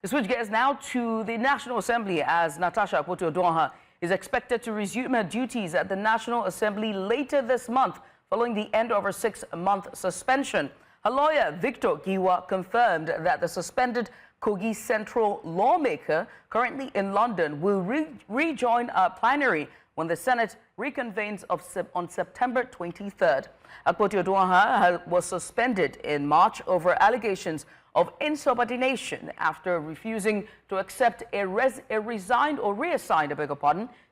To switch gears now to the National Assembly, as Natasha Akpoti-Oduoha is expected to resume her duties at the National Assembly later this month, following the end of her 6-month suspension. Her lawyer, Victor Giwa, confirmed that the suspended Kogi Central lawmaker, currently in London, will rejoin a plenary when the Senate reconvenes on September 23rd. Akpoti-Oduoha was suspended in March over allegations of insubordination after refusing to accept a reassigned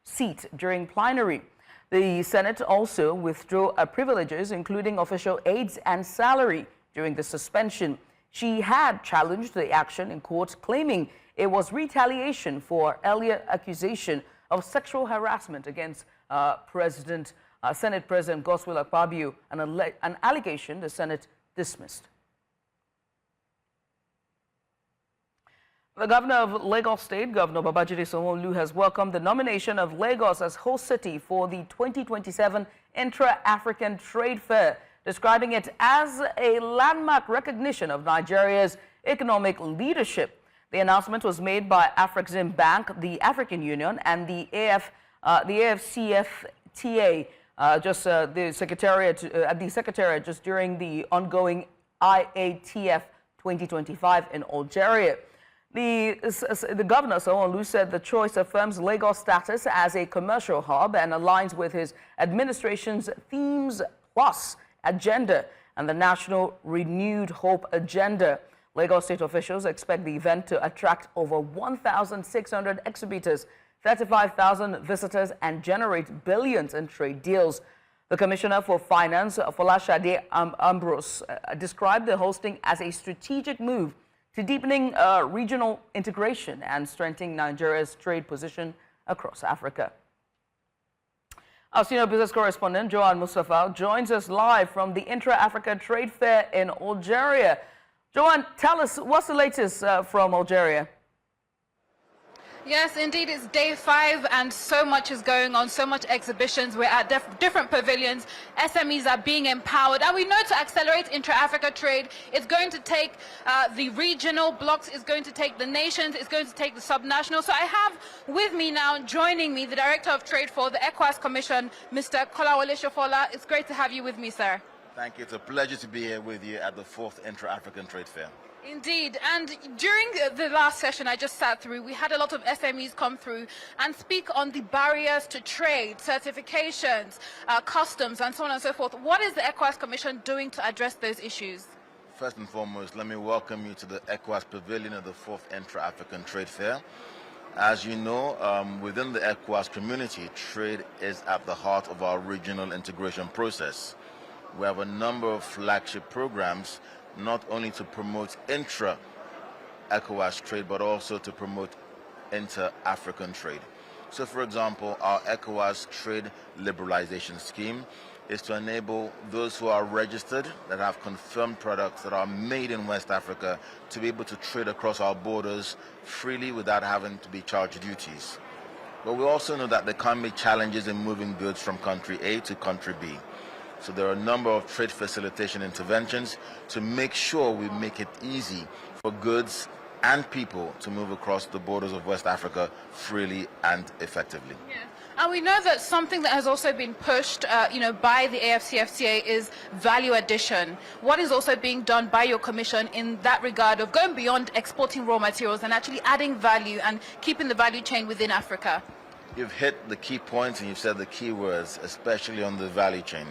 seat during plenary. The Senate also withdrew her privileges, including official aids and salary, during the suspension. She had challenged the action in court, claiming it was retaliation for earlier accusation of sexual harassment against Senate President Godswill Akpabio, an allegation the Senate dismissed. The governor of Lagos State, Governor Babajide Sanwo-Olu, has welcomed the nomination of Lagos as host city for the 2027 Intra-African Trade Fair, describing it as a landmark recognition of Nigeria's economic leadership. The announcement was made by Afreximbank, the African Union, and the AfCFTA, the Secretariat, just during the ongoing IATF 2025 in Algeria. The governor, Sanwo-Olu, said the choice affirms Lagos' status as a commercial hub and aligns with his administration's Themes Plus agenda and the National Renewed Hope agenda. Lagos state officials expect the event to attract over 1,600 exhibitors, 35,000 visitors, and generate billions in trade deals. The Commissioner for Finance, Folashade Ambrose, described the hosting as a strategic move to deepening regional integration and strengthening Nigeria's trade position across Africa. Our senior business correspondent, Joanne Mustafa, joins us live from the Intra-African Trade Fair in Algeria. Joanne, tell us, what's the latest from Algeria? Yes, indeed, it's day 5 and so much is going on, so much exhibitions. We're at different pavilions. SMEs are being empowered. And we know to accelerate intra-Africa trade, it's going to take the regional blocks, it's going to take the nations, it's going to take the subnational. So I have with me now, joining me, the Director of Trade for the ECOWAS Commission, Mr. Kolawole Shofola. It's great to have you with me, sir. Thank you. It's a pleasure to be here with you at the 4th Intra-African Trade Fair. Indeed, and during the last session I just sat through, we had a lot of SMEs come through and speak on the barriers to trade, certifications, customs, and so on and so forth. What is the ECOWAS Commission doing to address those issues? First and foremost, let me welcome you to the ECOWAS Pavilion of the 4th Intra-African Trade Fair. As you know, within the ECOWAS community, trade is at the heart of our regional integration process. We have a number of flagship programs, not only to promote intra-ECOWAS trade, but also to promote inter-African trade. So, for example, our ECOWAS trade liberalization scheme is to enable those who are registered, that have confirmed products that are made in West Africa, to be able to trade across our borders freely without having to be charged duties. But we also know that there can be challenges in moving goods from country A to country B. So there are a number of trade facilitation interventions to make sure we make it easy for goods and people to move across the borders of West Africa freely and effectively. Yeah. And we know that something that has also been pushed by the AfCFTA is value addition. What is also being done by your commission in that regard of going beyond exporting raw materials and actually adding value and keeping the value chain within Africa? You've hit the key points and you've said the key words, especially on the value chain.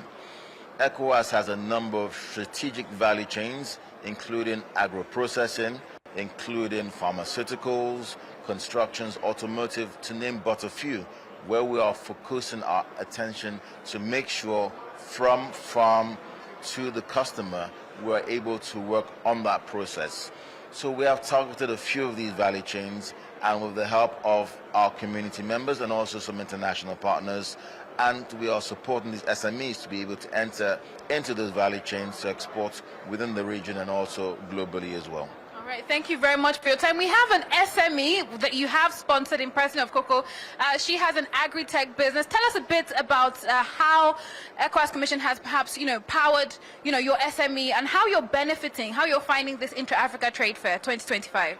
ECOWAS has a number of strategic value chains, including agro-processing, including pharmaceuticals, constructions, automotive, to name but a few, where we are focusing our attention to make sure from farm to the customer, we're able to work on that process. So we have targeted a few of these value chains, and with the help of our community members and also some international partners, and we are supporting these SMEs to be able to enter into those value chains to export within the region and also globally as well. All right, thank you very much for your time. We have an SME that you have sponsored in person of Coco. She has an agri-tech business. Tell us a bit about how ECOWAS Commission has perhaps, powered, your SME and how you're benefiting, how you're finding this Intra-Africa Trade Fair 2025.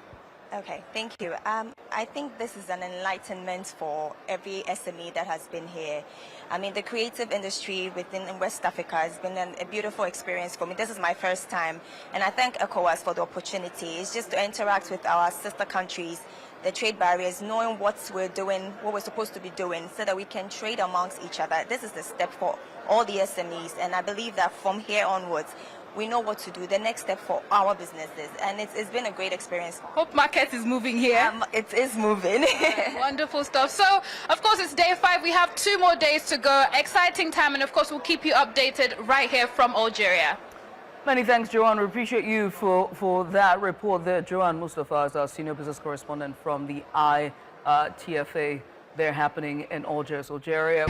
Okay, thank you. I think this is an enlightenment for every SME that has been here. I mean, the creative industry within West Africa has been a beautiful experience for me. This is my first time, and I thank ECOWAS for the opportunity. It's just to interact with our sister countries, the trade barriers, knowing what we're doing, what we're supposed to be doing, so that we can trade amongst each other. This is the step for all the SMEs, and I believe that from here onwards, we know what to do, the next step for our businesses, and it's been a great experience. Hope market is moving here. It is moving. Wonderful stuff. So, of course, it's day 5. We have 2 more days to go. Exciting time, and of course, we'll keep you updated right here from Algeria. Many thanks, Joanne. We appreciate you for that report there. Joanne Mustafa is our senior business correspondent from the IATF. They're happening in Algiers, Algeria.